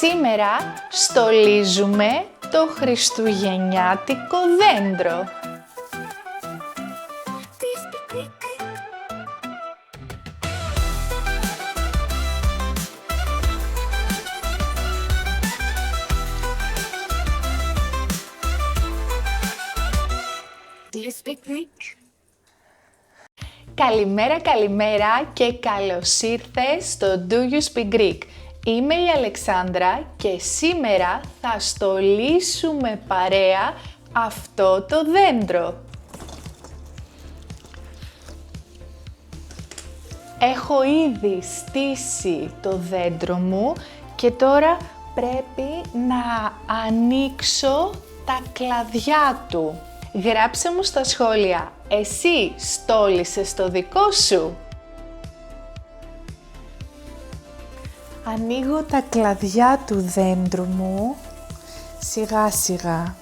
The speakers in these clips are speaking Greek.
Σήμερα στολίζουμε το χριστουγεννιάτικο δέντρο. Καλημέρα και καλώς ήρθες στο Do You Speak Greek. Είμαι η Αλεξάνδρα και σήμερα θα στολίσουμε παρέα αυτό το δέντρο. Έχω ήδη στήσει το δέντρο μου και τώρα πρέπει να ανοίξω τα κλαδιά του. Γράψε μου στα σχόλια, εσύ στόλισες το δικό σου? Ανοίγω τα κλαδιά του δέντρου μου, σιγά σιγά.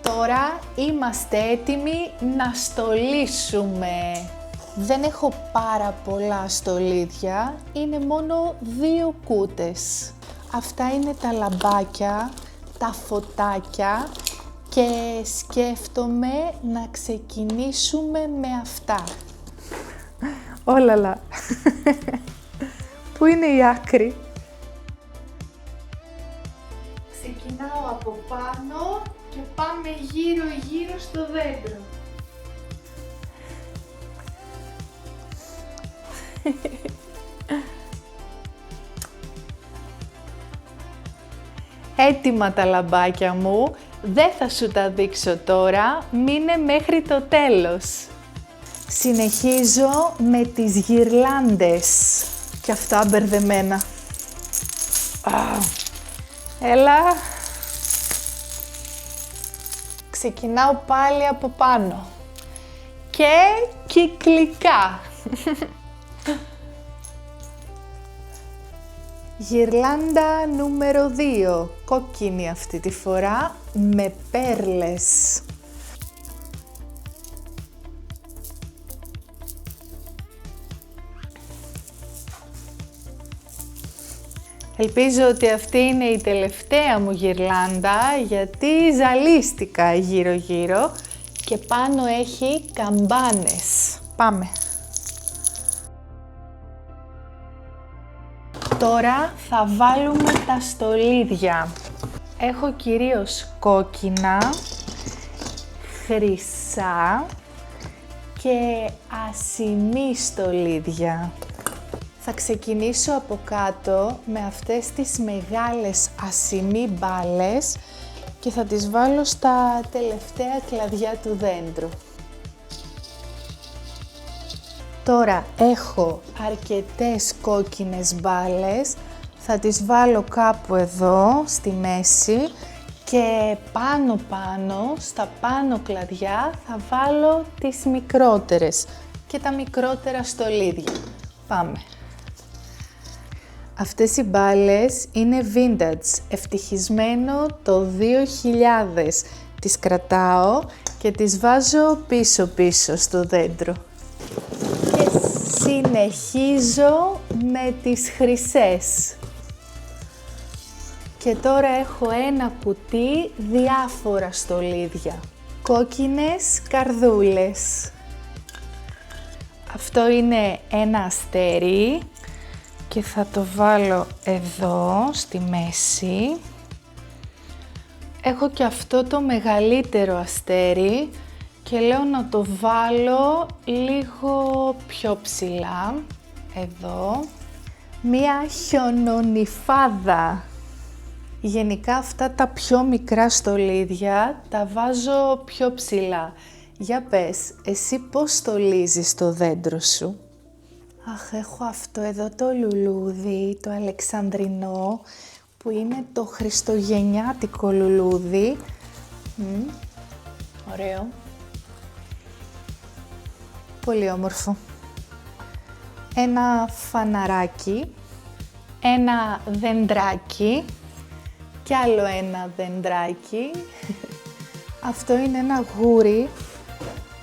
Τώρα είμαστε έτοιμοι να στολίσουμε. Δεν έχω πάρα πολλά στολίδια, είναι μόνο 2 κούτες. Αυτά είναι τα λαμπάκια, τα φωτάκια και σκέφτομαι να ξεκινήσουμε με αυτά. Όλαλα. Πού είναι η άκρη? Ξεκινάω από πάνω και πάμε γύρω στο δέντρο. Έτοιμα τα λαμπάκια μου, δεν θα σου τα δείξω τώρα, μείνε μέχρι το τέλος. Συνεχίζω με τις γυρλάντες και αυτά μπερδεμένα. Έλα. Ξεκινάω πάλι από πάνω και κυκλικά. Γυρλάντα νούμερο 2, κόκκινη αυτή τη φορά, με πέρλες. Ελπίζω ότι αυτή είναι η τελευταία μου γυρλάντα, γιατί ζαλίστηκα γύρω-γύρω και πάνω έχει καμπάνες. Πάμε! Τώρα θα βάλουμε τα στολίδια. Έχω κυρίως κόκκινα, χρυσά και ασημή στολίδια. Θα ξεκινήσω από κάτω με αυτές τις μεγάλες ασημή μπάλες και θα τις βάλω στα τελευταία κλαδιά του δέντρου. Τώρα έχω αρκετές κόκκινες μπάλες, θα τις βάλω κάπου εδώ στη μέση και πάνω στα πάνω κλαδιά θα βάλω τις μικρότερες και τα μικρότερα στολίδια. Πάμε! Αυτές οι μπάλες είναι vintage, ευτυχισμένο το 2000. Τις κρατάω και τις βάζω πίσω στο δέντρο. Και συνεχίζω με τις χρυσές. Και τώρα έχω ένα κουτί διάφορα στολίδια. Κόκκινες καρδούλες. Αυτό είναι ένα αστέρι και θα το βάλω εδώ στη μέση. Έχω και αυτό το μεγαλύτερο αστέρι και λέω να το βάλω λίγο πιο ψηλά, εδώ. Μία χιονονυφάδα. Γενικά αυτά τα πιο μικρά στολίδια τα βάζω πιο ψηλά. Για πες, εσύ πώς στολίζεις το δέντρο σου? Αχ, έχω αυτό εδώ το λουλούδι, το αλεξανδρινό, που είναι το χριστουγεννιάτικο λουλούδι. Ωραίο. Πολύ όμορφο. Ένα φαναράκι, ένα δεντράκι και άλλο ένα δεντράκι. Αυτό είναι ένα γούρι,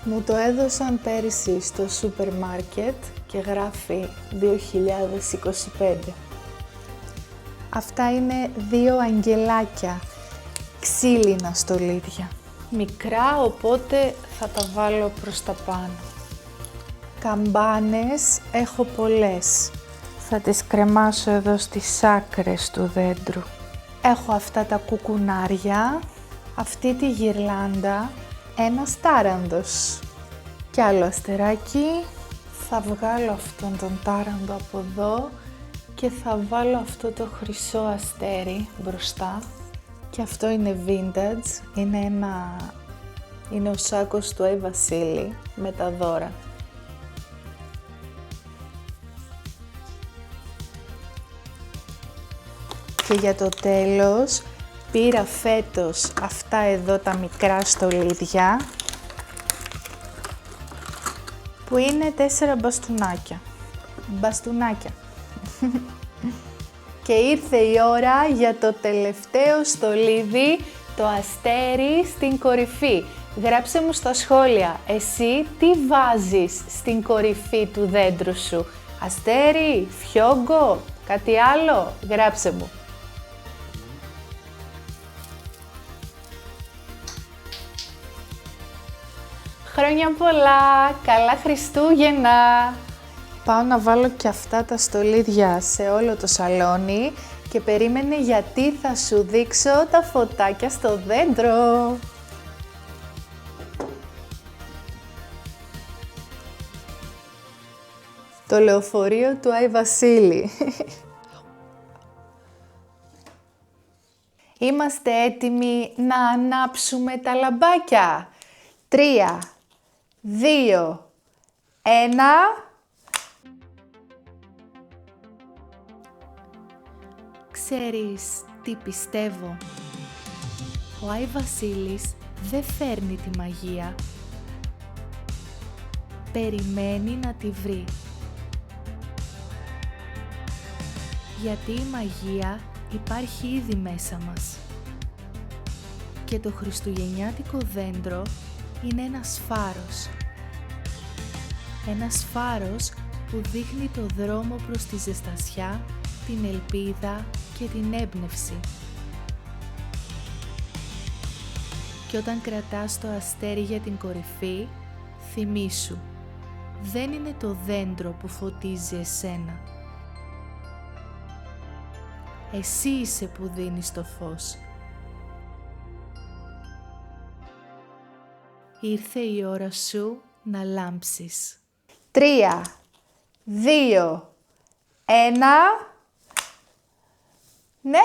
μου το έδωσαν πέρυσι στο σούπερ μάρκετ και γράφει 2025. Αυτά είναι 2 αγγελάκια, ξύλινα στολίδια. Μικρά, οπότε θα τα βάλω προς τα πάνω. Καμπάνες έχω πολλές. Θα τις κρεμάσω εδώ στις άκρες του δέντρου. Έχω αυτά τα κουκουνάρια, αυτή τη γυρλάντα, ένας τάραντος και άλλο αστεράκι. Θα βγάλω αυτόν τον τάραντο από εδώ και θα βάλω αυτό το χρυσό αστέρι μπροστά. Και αυτό είναι vintage, είναι ο σάκος του Άι Βασίλη με τα δώρα. Και για το τέλος πήρα φέτος αυτά εδώ τα μικρά στολίδια που είναι 4 μπαστούνάκια. Και ήρθε η ώρα για το τελευταίο στολίδι, το αστέρι στην κορυφή. Γράψε μου στα σχόλια, εσύ τι βάζεις στην κορυφή του δέντρου σου? Αστέρι, φιόγκο, κάτι άλλο? Γράψε μου. Χρόνια πολλά, καλά Χριστούγεννα! Πάω να βάλω και αυτά τα στολίδια σε όλο το σαλόνι και περίμενε γιατί θα σου δείξω τα φωτάκια στο δέντρο. Το λεωφορείο του Άι Βασίλη. Είμαστε έτοιμοι να ανάψουμε τα λαμπάκια. 3, 2, 1... Ξέρεις τι πιστεύω? Ο Άι Βασίλης δεν φέρνει τη μαγεία. Περιμένει να τη βρει. Γιατί η μαγεία υπάρχει ήδη μέσα μας. Και το χριστουγεννιάτικο δέντρο είναι ένας φάρος. Ένας φάρος που δείχνει το δρόμο προς τη ζεστασιά, την ελπίδα και την έμπνευση. Και όταν κρατάς το αστέρι για την κορυφή, θυμήσου, δεν είναι το δέντρο που φωτίζει εσένα. Εσύ είσαι που δίνεις το φως. Ήρθε η ώρα σου να λάμψεις. 3, 2, 1... Ναι!